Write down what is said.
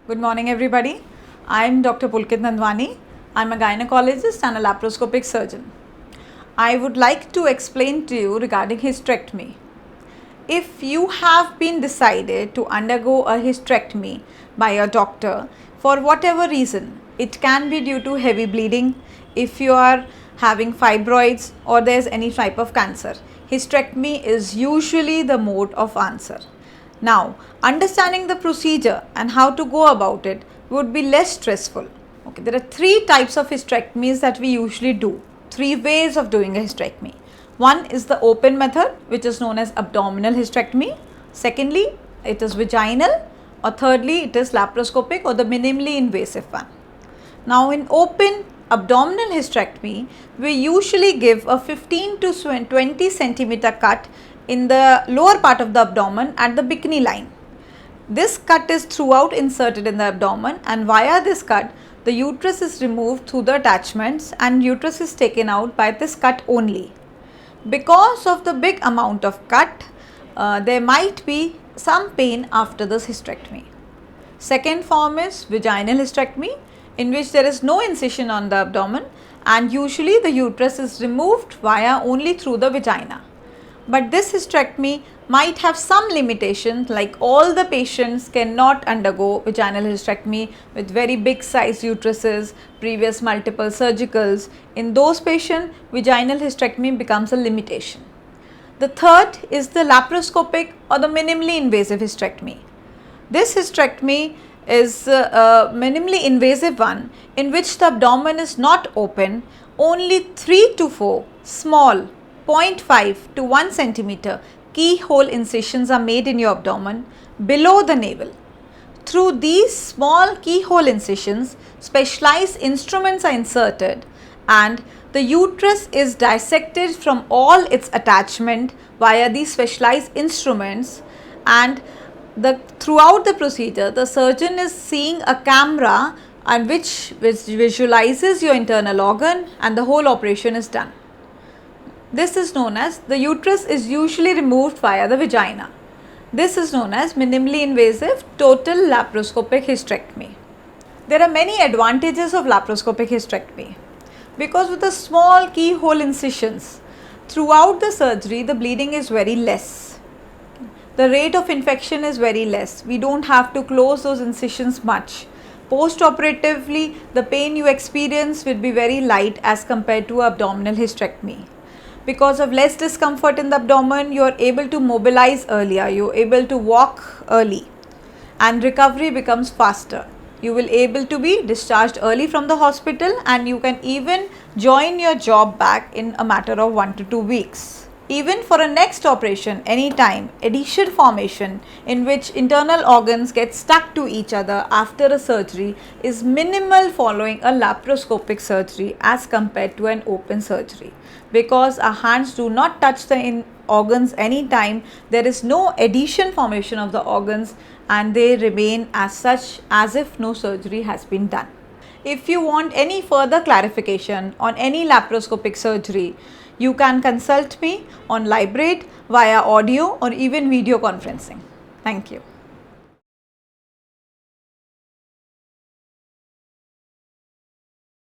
Good morning, everybody. I'm Dr. Pulkit Nandwani. I'm a gynecologist and a laparoscopic surgeon. I would like to explain to you regarding hysterectomy. If you have been decided to undergo a hysterectomy by a doctor for whatever reason, it can be due to heavy bleeding, if you are having fibroids or there's any type of cancer, hysterectomy is usually the mode of answer. Now, understanding the procedure and how to go about it would be less stressful. Okay, there are three types of hysterectomies that we usually do, three ways of doing a hysterectomy. One is the open method, which is known as abdominal hysterectomy. Secondly, it is vaginal, or thirdly, it is laparoscopic or the minimally invasive one. Now, in open abdominal hysterectomy, we usually give a 15 to 20 centimeter cut in the lower part of the abdomen at the bikini line. This cut is throughout inserted in the abdomen, and via this cut the uterus is removed through the attachments and uterus is taken out by this cut only. Because of the big amount of cut, there might be some pain after this hysterectomy. Second form is vaginal hysterectomy, in which there is no incision on the abdomen and usually the uterus is removed via only through the vagina. But this hysterectomy might have some limitations, like all the patients cannot undergo vaginal hysterectomy with very big size uteruses, previous multiple surgicals. In those patients, vaginal hysterectomy becomes a limitation. The third is the laparoscopic or the minimally invasive hysterectomy. This hysterectomy is a minimally invasive one in which the abdomen is not open, only 3 to 4 small 0.5 to 1 centimeter keyhole incisions are made in your abdomen below the navel. Through these small keyhole incisions, specialized instruments are inserted and the uterus is dissected from all its attachment via these specialized instruments, and throughout the procedure the surgeon is seeing a camera and which visualizes your internal organ, and the whole operation is done. This is known as, the uterus is usually removed via the vagina. This is known as minimally invasive total laparoscopic hysterectomy. There are many advantages of laparoscopic hysterectomy because with the small keyhole incisions throughout the surgery the bleeding is very less. The rate of infection is very less. We don't have to close those incisions much. Post-operatively, the pain you experience will be very light as compared to abdominal hysterectomy. Because of less discomfort in the abdomen, you are able to mobilize earlier, you are able to walk early, and recovery becomes faster. You will able to be discharged early from the hospital, and you can even join your job back in a matter of 1 to 2 weeks. Even for a next operation, anytime, adhesion formation in which internal organs get stuck to each other after a surgery is minimal following a laparoscopic surgery as compared to an open surgery. Because our hands do not touch the organs anytime, there is no adhesion formation of the organs and they remain as such as if no surgery has been done. If you want any further clarification on any laparoscopic surgery, you can consult me on Librate via audio or even video conferencing. Thank you.